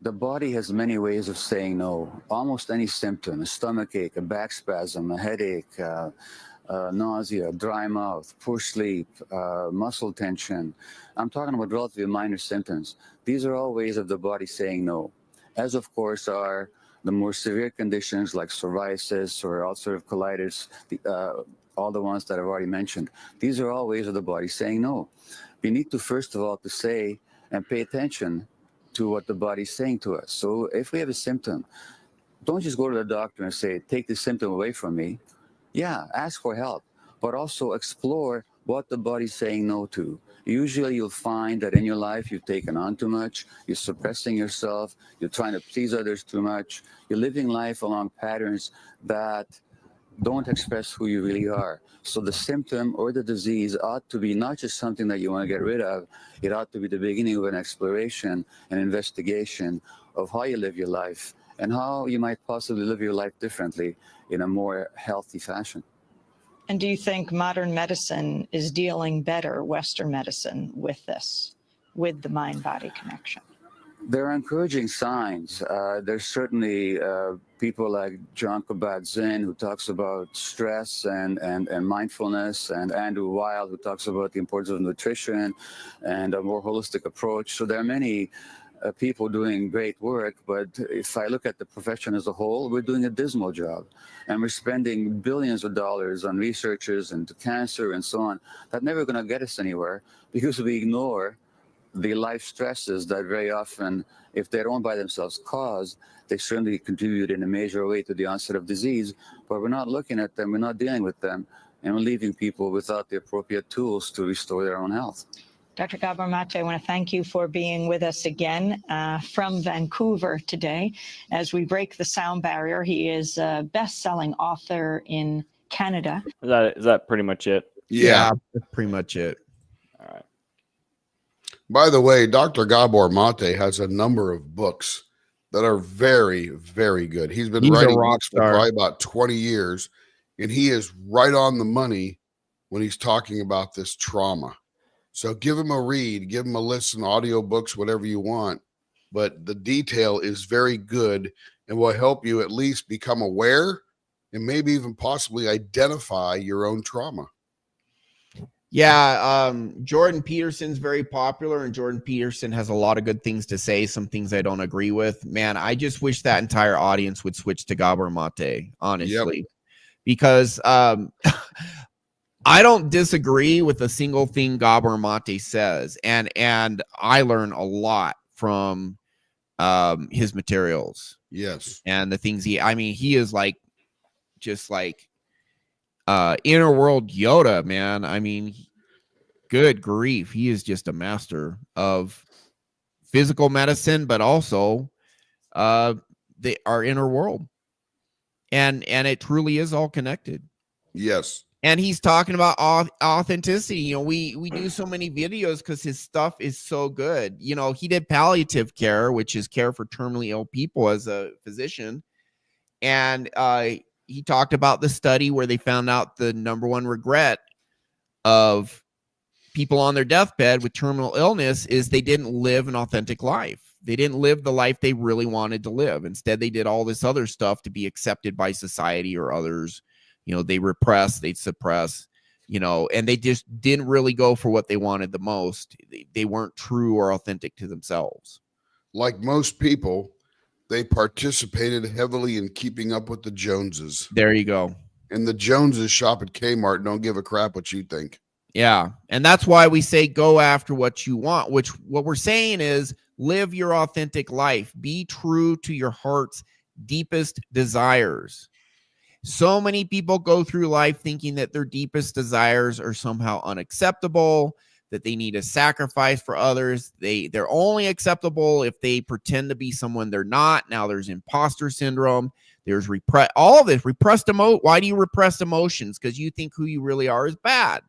The body has many ways of saying no. Almost any symptom, a stomachache, a back spasm, a headache, nausea, dry mouth, poor sleep, muscle tension. I'm talking about relatively minor symptoms. These are all ways of the body saying no, as of course are the more severe conditions like psoriasis or ulcerative colitis, all the ones that I've already mentioned. These are all ways of the body saying no. We need to, first of all, to say and pay attention to what the body's saying to us. So if we have a symptom, don't just go to the doctor and say, take this symptom away from me. Yeah, ask for help, but also explore what the body's saying no to. Usually you'll find that in your life you've taken on too much, you're suppressing yourself, you're trying to please others too much, you're living life along patterns that don't express who you really are. So the symptom or the disease ought to be not just something that you want to get rid of, it ought to be the beginning of an exploration, an investigation of how you live your life and how you might possibly live your life differently in a more healthy fashion. And do you think modern medicine is dealing better, Western medicine, with this, with the mind-body connection? There are encouraging signs. There's certainly people like John Kabat-Zinn, who talks about stress and mindfulness, and Andrew Weil, who talks about the importance of nutrition and a more holistic approach. So there are many people doing great work, but if I look at the profession as a whole, we're doing a dismal job. And we're spending billions of dollars on researchers and cancer and so on. That's never going to get us anywhere because we ignore the life stresses that very often, if they're owned by themselves, cause, they certainly contribute in a major way to the onset of disease, but we're not looking at them, we're not dealing with them, and we're leaving people without the appropriate tools to restore their own health. Dr. Gabor Mate, I want to thank you for being with us again from Vancouver today. As we break the sound barrier, he is a best-selling author in Canada. Is that pretty much it? Yeah, that's pretty much it. All right. By the way, Dr. Gabor Mate has a number of books that are very, very good. He's been writing books for probably about 20 years, and he is right on the money when he's talking about this trauma. So give him a read, give him a listen, audiobooks, whatever you want. But the detail is very good and will help you at least become aware and maybe even possibly identify your own trauma. Yeah, Jordan Peterson's very popular, and Jordan Peterson has a lot of good things to say, some things I don't agree with. Man, I just wish that entire audience would switch to Gabor Mate, honestly, because I don't disagree with a single thing Gabor Mate says, and I learn a lot from his materials. Yes. And the things he is like, just like inner world Yoda, man. I mean, good grief, he is just a master of physical medicine, but also our inner world, and it truly is all connected. Yes. And he's talking about authenticity. You know, we do so many videos because his stuff is so good. You know, he did palliative care, which is care for terminally ill people as a physician. And he talked about the study where they found out the number one regret of people on their deathbed with terminal illness is they didn't live an authentic life. They didn't live the life they really wanted to live. Instead, they did all this other stuff to be accepted by society or others. They repress, they suppress, and they just didn't really go for what they wanted the most. They weren't true or authentic to themselves. Like most people, they participated heavily in keeping up with the Joneses. There you go. And the Joneses shop at Kmart, don't give a crap what you think. Yeah. And that's why we say go after what you want, which what we're saying is live your authentic life. Be true to your heart's deepest desires. So many people go through life thinking that their deepest desires are somehow unacceptable, that they need to sacrifice for others. They're only acceptable if they pretend to be someone they're not. Now there's imposter syndrome. There's all of this repressed emotion. Why do you repress emotions? Because you think who you really are is bad.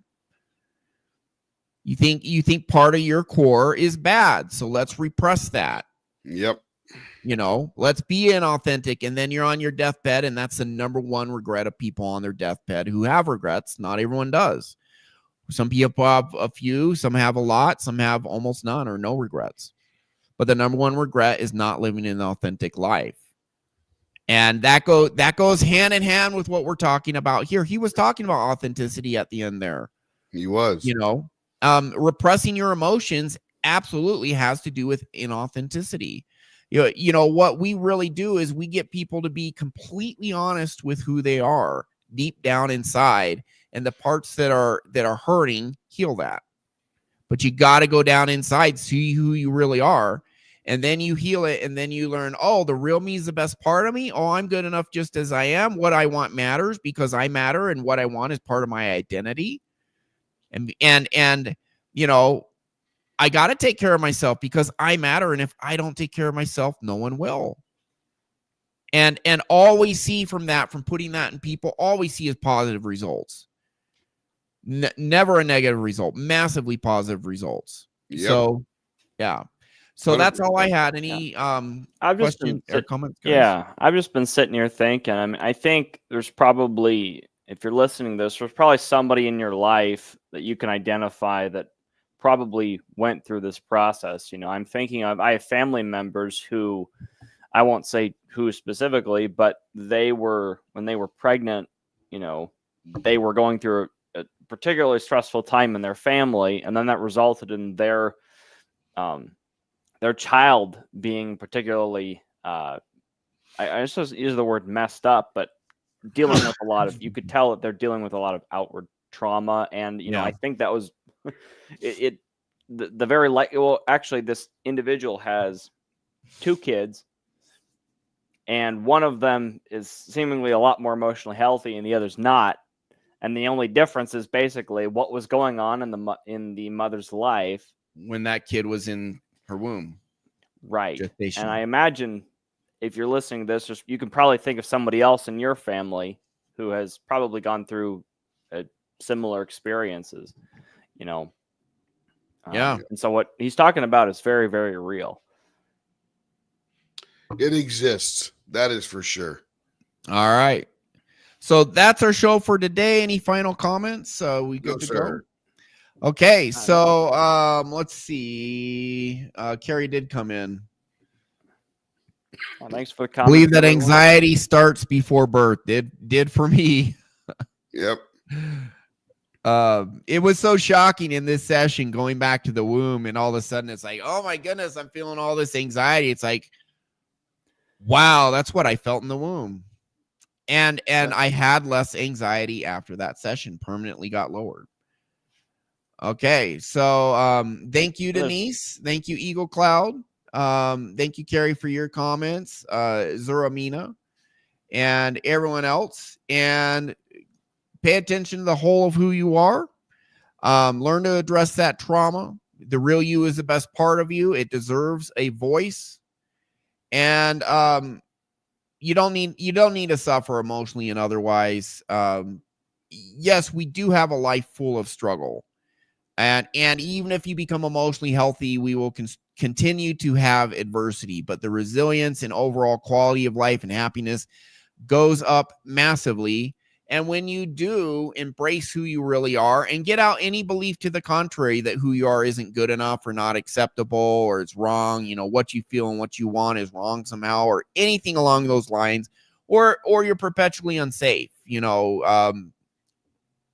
You think part of your core is bad. So let's repress that. Yep. Let's be inauthentic. And then you're on your deathbed. And that's the number one regret of people on their deathbed who have regrets. Not everyone does. Some people have a few, some have a lot, some have almost none or no regrets. But the number one regret is not living an authentic life. And that goes hand in hand with what we're talking about here. He was talking about authenticity at the end there. He was. Repressing your emotions absolutely has to do with inauthenticity. What we really do is we get people to be completely honest with who they are deep down inside, and the parts that are hurting, heal that. But you got to go down inside, see who you really are, and then you heal it, and then you learn, oh, the real me is the best part of me. Oh, I'm good enough just as I am. What I want matters because I matter, and what I want is part of my identity. And I got to take care of myself because I matter, and if I don't take care of myself, no one will. And always see from putting that in people, always see as positive results. Never a negative result, massively positive results. Yep. So, yeah. So that's all I had. Any questions or comments? Guys? Yeah, I've just been sitting here thinking. I mean, I think there's probably, if you're listening to this, there's probably somebody in your life that you can identify that probably went through this process. I'm thinking of, I have family members who, I won't say who specifically, but when they were pregnant, they were going through a particularly stressful time in their family. And then that resulted in their child being particularly, I just use the word messed up, but dealing with a lot of, you could tell that they're dealing with a lot of outward trauma. And, I think that was the very well, actually this individual has 2 kids, and one of them is seemingly a lot more emotionally healthy and the other's not. And the only difference is basically what was going on in the mother's life when that kid was in her womb. Right. Gestation. And I imagine if you're listening to this, you can probably think of somebody else in your family who has probably gone through similar experiences, Yeah. And so what he's talking about is very, very real. It exists. That is for sure. All right. So that's our show for today. Any final comments? We good to go? Okay. So let's see. Carrie did come in. Well, thanks for the comment. Believe that anxiety starts before birth. Did for me. Yep. It was so shocking in this session going back to the womb, and all of a sudden it's like, oh my goodness, I'm feeling all this anxiety. It's like, wow, that's what I felt in the womb. And I had less anxiety after that session, permanently got lowered. Okay. So thank you, Denise. Thank you, Eagle Cloud. Thank you, Carrie, for your comments. Zuramina and everyone else. And pay attention to the whole of who you are. Learn to address that trauma. The real you is the best part of you. It deserves a voice. And you don't need to suffer emotionally and otherwise. Yes, we do have a life full of struggle. And even if you become emotionally healthy, we will continue to have adversity. But the resilience and overall quality of life and happiness goes up massively And when you do embrace who you really are and get out any belief to the contrary that who you are isn't good enough or not acceptable or it's wrong, what you feel and what you want is wrong somehow or anything along those lines, or you're perpetually unsafe,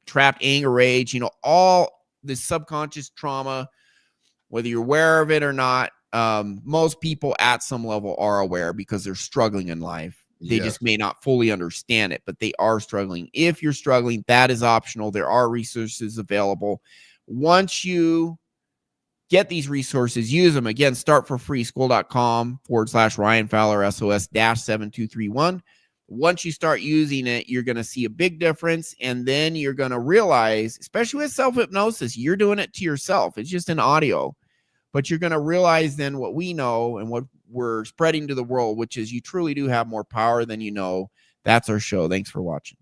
trapped anger, rage, all this subconscious trauma, whether you're aware of it or not. Most people at some level are aware because they're struggling in life. They just may not fully understand it, but they are struggling. If you're struggling, that is optional. There are resources available. Once you get these resources, use them. Again, start for free, school.com/RyanFowlerSOS-7231. Once you start using it, you're going to see a big difference. And then you're going to realize, especially with self-hypnosis, you're doing it to yourself. It's just an audio. But you're going to realize then what we know and what we're spreading to the world, which is you truly do have more power than you know. That's our show. Thanks for watching.